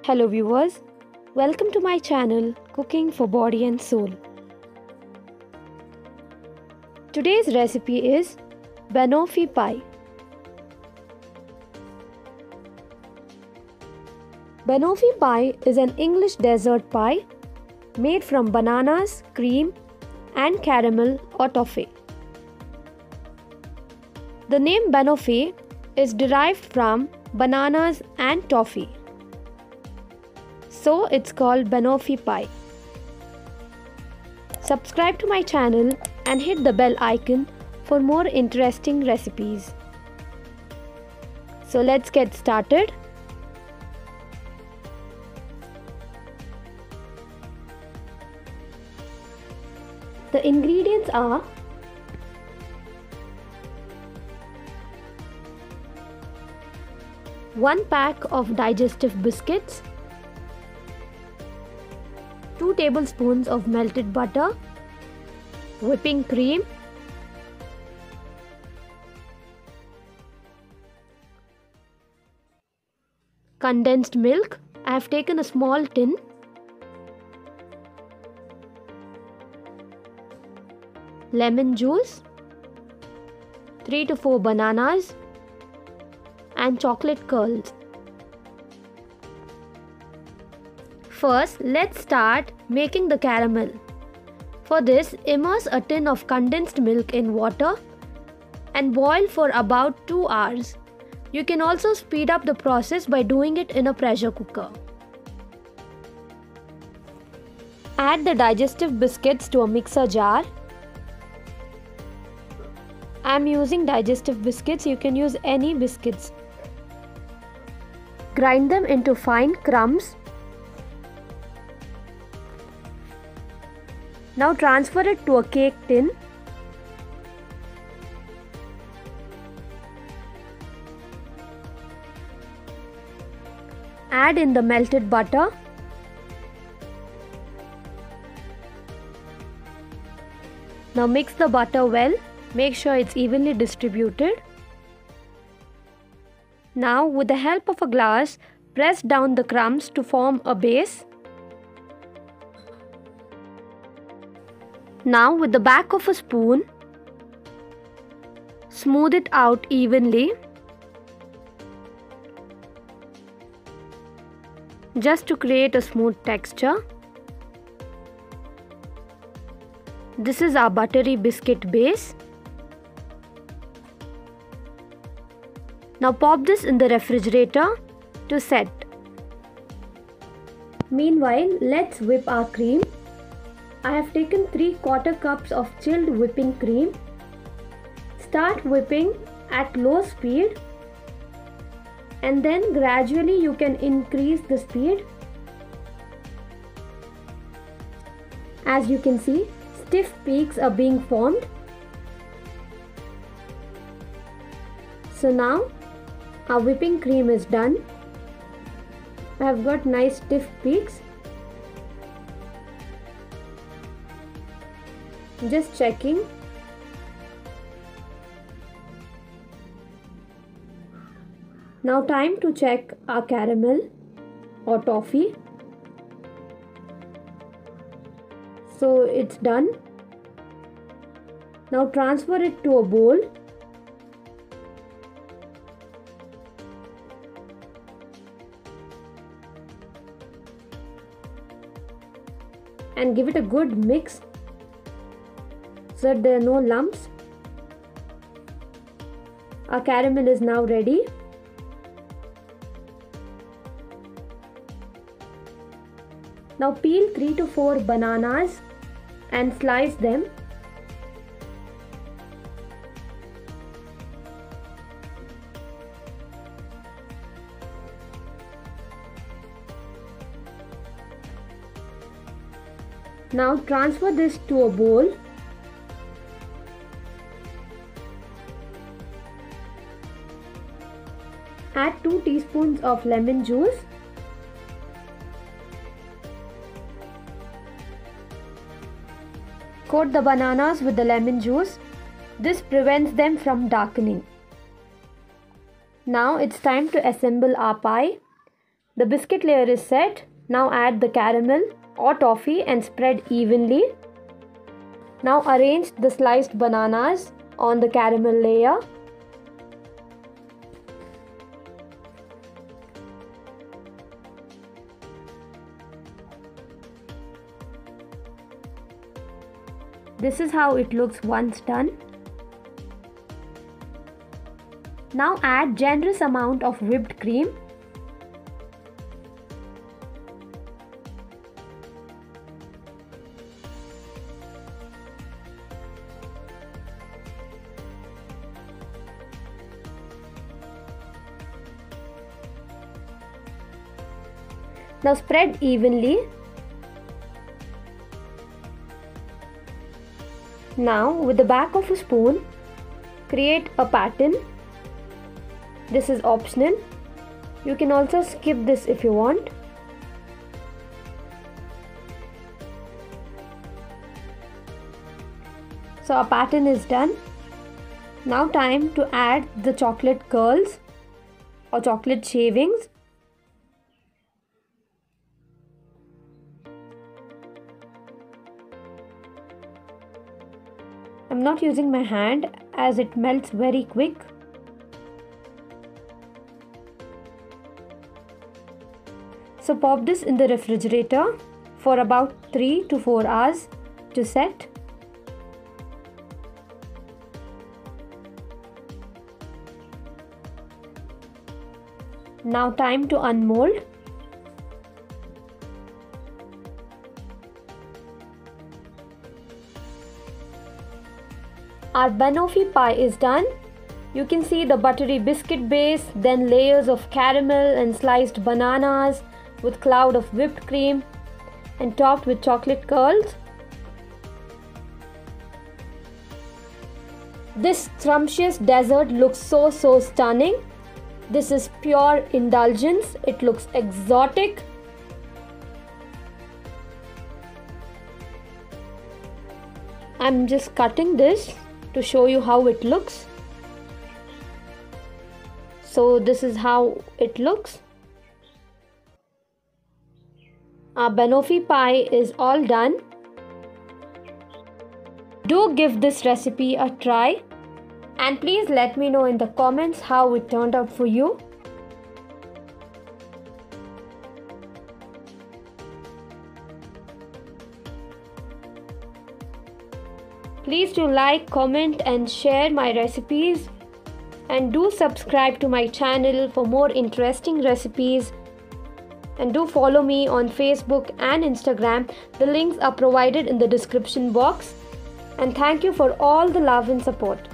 Hello viewers, welcome to my channel Cooking for Body and Soul. Today's recipe is banoffee pie. Banoffee pie is an English dessert pie made from bananas, cream and caramel or toffee. The name banoffee is derived from bananas and toffee. So it's called banoffee pie. Subscribe to my channel and hit the bell icon for more interesting recipes. So let's get started. The ingredients are 1 pack of digestive biscuits, 2 tablespoons of melted butter, whipping cream, condensed milk. I have taken a small tin, lemon juice, 3 to 4 bananas and chocolate curls. First, let's start making the caramel. For this, immerse a tin of condensed milk in water and boil for about 2 hours. You can also speed up the process by doing it in a pressure cooker. Add the digestive biscuits to a mixer jar. I am using digestive biscuits, you can use any biscuits. Grind them into fine crumbs. Now transfer it to a cake tin. Add in the melted butter. Now mix the butter well. Make sure it's evenly distributed. Now with the help of a glass, press down the crumbs to form a base. Now with the back of a spoon, smooth it out evenly, just to create a smooth texture. This is our buttery biscuit base. Now pop this in the refrigerator to set. Meanwhile, let's whip our cream. I have taken 3/4 cups of chilled whipping cream. Start whipping at low speed and then gradually you can increase the speed. As you can see, stiff peaks are being formed. So now our whipping cream is done. I have got nice stiff peaks. Just checking. Now time to check our caramel or toffee. So it's done. Now transfer it to a bowl. And give it a good mix so that there are no lumps. Our caramel is now ready. Now peel 3 to 4 bananas and slice them. Now transfer this to a bowl. Add 2 teaspoons of lemon juice. Coat the bananas with the lemon juice. This prevents them from darkening. Now it's time to assemble our pie. The biscuit layer is set. Now add the caramel or toffee and spread evenly. Now arrange the sliced bananas on the caramel layer. This is how it looks once done. Now add generous amount of whipped cream. Now spread evenly. Now with the back of a spoon, create a pattern. This is optional. You can also skip this if you want. So our pattern is done. Now time to add the chocolate curls or chocolate shavings. I'm not using my hand as it melts very quick. So pop this in the refrigerator for about 3 to 4 hours to set. Now time to unmold. Our banoffee pie is done. You can see the buttery biscuit base, then layers of caramel and sliced bananas with cloud of whipped cream and topped with chocolate curls. This scrumptious dessert looks so stunning. This is pure indulgence. It looks exotic. I'm just cutting this to show you how it looks. So this is how it looks. Our banoffee pie is all done. Do give this recipe a try and please let me know in the comments how it turned out for you. Please do like, comment and share my recipes, and do subscribe to my channel for more interesting recipes, and do follow me on Facebook and Instagram. The links are provided in the description box, and thank you for all the love and support.